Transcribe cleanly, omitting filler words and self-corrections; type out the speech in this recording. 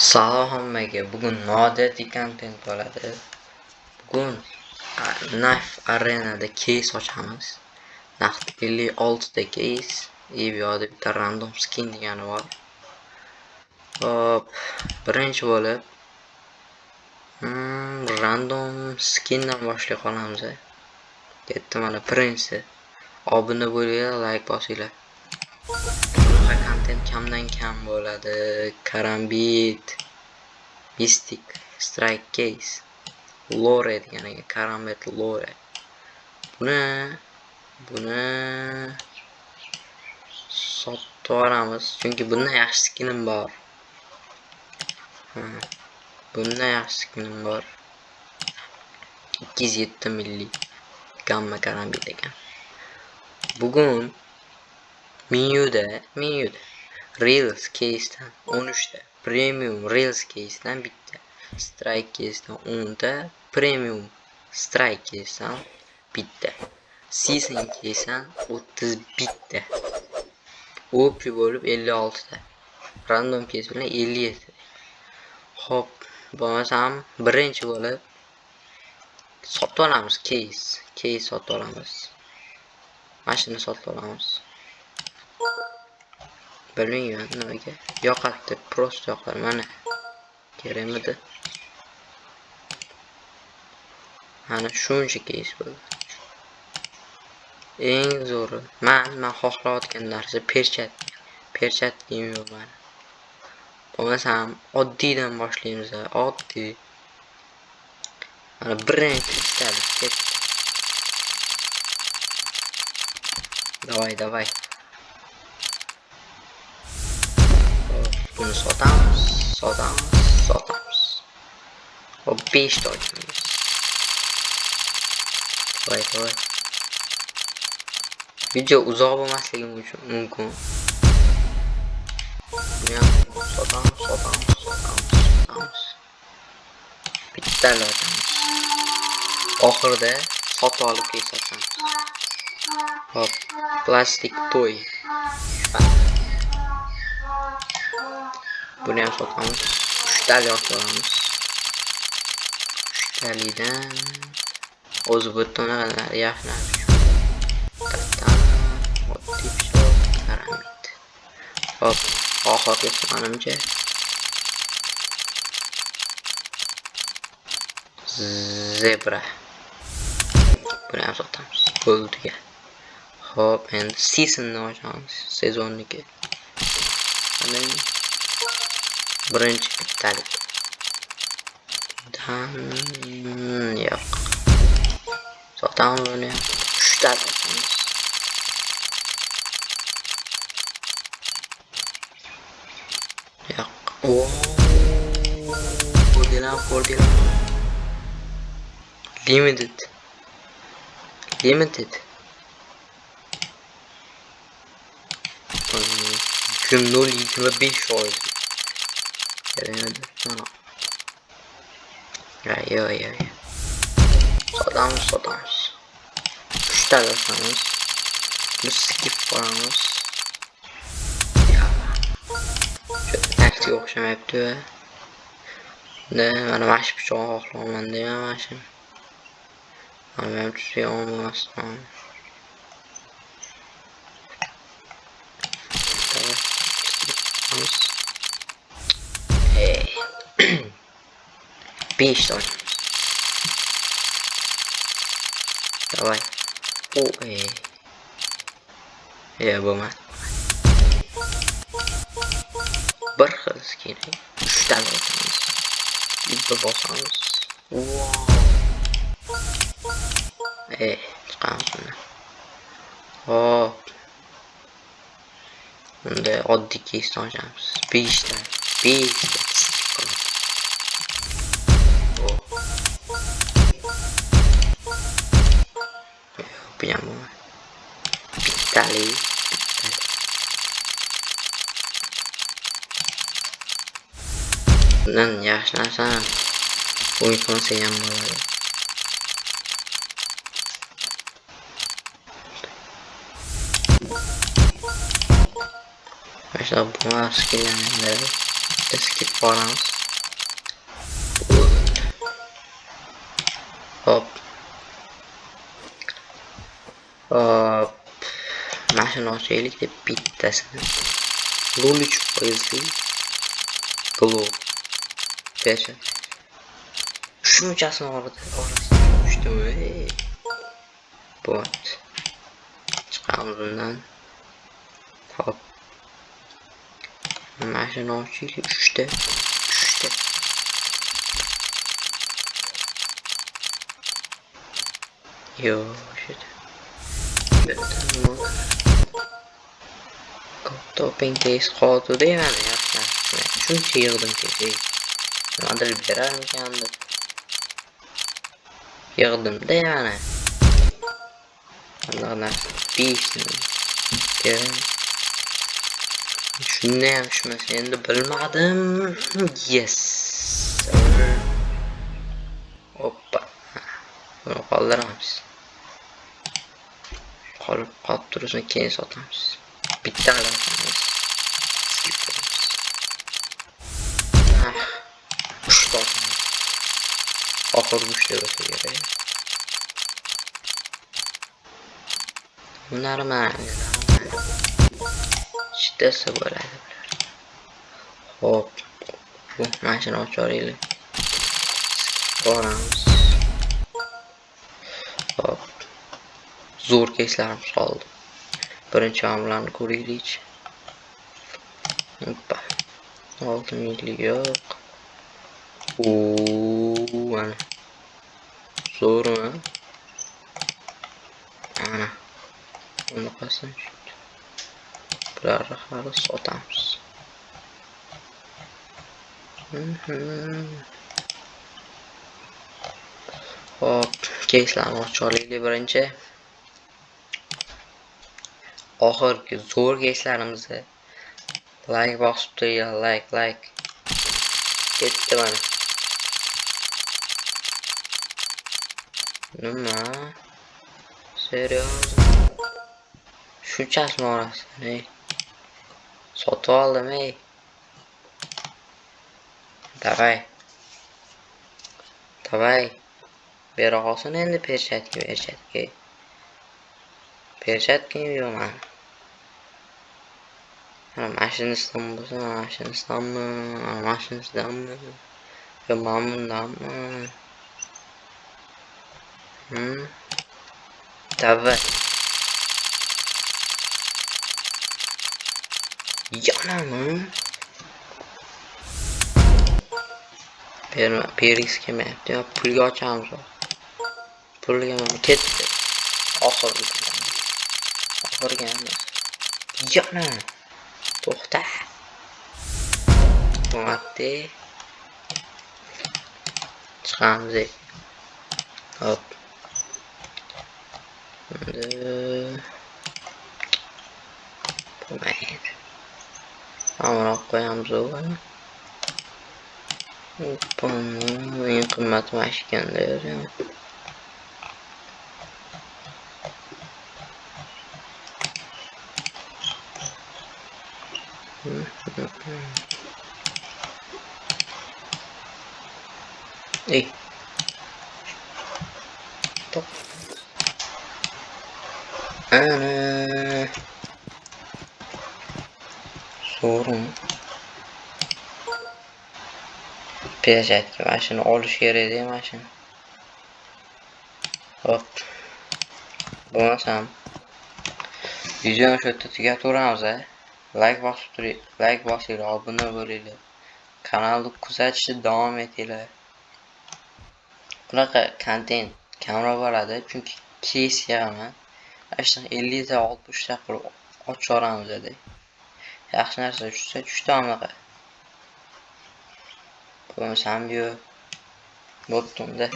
Salom hammaga. Bugun noodatiy kontent bo'ladi. Bugun Knife Arena'da case ochamiz. Naqd 56 ta case. Bu yoqda bitta random skin degani bor. Hop, birinchi bo'lib random skindan boshlay qolamiz. Bitta mana Prince. Obuna bo'linglar, like bosinglar. Kontent kamdan kam bo'ladi. Karambit, Mystic, Strike Case, Lore deganiga Karambit Lore. Buni sotib olamiz chunki bundan yaxshi skinim bor. Bundan yaxshi skinim bor. 207 milli gamma karambit ekan. Bugun menyuda Reels case'dan 13 ta, Premium Reels case'dan bitta, Strike case'dan 10 ta, Premium Strike case'dan bitta, Season case'dan 31 ta. O'pi bo'lib 56 ta. Random case bilan 57 ta. Hop, bo'lmasam birinchi bo'lib sotib olamiz case sotib olamiz. Mashina sotib olamiz. Bilmayman nimaga yoqadi, prosta yoqadi. Mana kerakmidi? Mana shuncha case bo'ldi. Eng zo'ri men xohlayotgan narsa perchat kiyim yo'q mana. Bo'lmasam oddiydan boshlaymiz. Oddiy. Mana birinchi istalik ketdi. Davay. Buni sotamiz. Hop 5 ta olamiz. Voy. Video uzoq bo'lmasligi mumkin. Buni ham sotamiz. Bitta olamiz. Oxirida sotib olib ketamiz. Hop, plastik toy. Buni ham sotamiz. 3 ta olamiz. 3 talidan o'zi butun yaxshi. Oddiy karambit. Hop, oxirgi manimcha zebra. Buni ham sotamiz. Bo'ldi. Hop, endi seasonni ochamiz. Sezonniki. Mana birinchi bittalik. Yo'q. Sotamiz buni. 3 ta sotamiz. Yo'q. Bordilar. Limited. Gün 0.25%. Kerakmidi? Mana. Yo'q. Sotamiz. 3 ta olamiz. Biz skip qilamiz. Taksiga o'xshamayapti. Mana mash pichoq xohlaman deyman mashina. Mana ham tushib olmasman. Beş tane. Давай. Bo'lmadi. Bir xil skin. 3 ta olamiz. Bitta bosamiz. Chiqamiz buni. Hop. Bunda oddiy case ochamiz. 5 ta. Bittali. Bundan yaxshi narsa o'yin qilsa ham bo'ladi. Başta buna skinlenmeleri bitta skip boramiz. Hop. Hop. Mashina ochaylik deb bittasini. 0.3% glow. Pecha. Shunchasini orasida düşdimi? Bot. Chiqamiz bundan. Hop. Mashina ochaylik 3ta. Yo, shit. Topping case qoldi deyman, yaxshi. Shuncha yig'dim kecha. Nimadir berarmikandi. Yig'dim-da yana. Allohlar 5 ni. Shunday ham tushmasa endi bilmadim. Yes. Hoppa. Buni qoldiramiz. Qolib tursin, keyin sotamiz. Bitta qilamiz. Skip qilamiz. Uchta. Oxirgi 3 ta bo'lsa kerak. Bunlarman. Chittasi bo'ladi bular. Hop. Bu mashina ochaylik. Boramiz. Hop. Zo'r keyslarimiz qoldi. Birinchi hamlani ko'raylik. Hoppa. 6 yo'q. Mana. Zo'rmi? Ana. Uni qasam. Bularni hali sotamiz. Hop, keyslarni ochaylik birinchi. Oxirgi zo'r keyslarimizni like bosib turing, like. Ketdi mana. Nima? Serios? Shunchasini orasidan, ey. Sotib oldim, ey. Davay. Bera qolsin endi perchatga. Perchatga yo'q mana. Mana mashinasidan bo'lsa, mashinasidanmi? Yo, bundanmi? Davay. Yanami? Perix kelmayapti. Pulga ochamiz. Pulga ketdi. Oxirgi emas. Yana. To'xta. To'xtatdi. Chiqamiz. Hop. Bo'lmaydi. Amroq qo'yamiz o'g'ani. Eng qimmat mashina ekan. Ey. Top. Ana. Sorun. Pejatga mashina olish kerak edi, mashina. Hop. Bo'lmasam videoni shu yerda tugatamiz. Like bosinglar, obuna bo'linglar. Kanalni kuzatishda davom etinglar. Bunaqa kontent kamroq bo'ladi, chunki keys yig'aman. Ashta 50 ta 60 ta qilib ochoramiz dedi. Yaxshi narsa tushsa anaqa. Bo'lmasam yo'q. Bo'ptunda.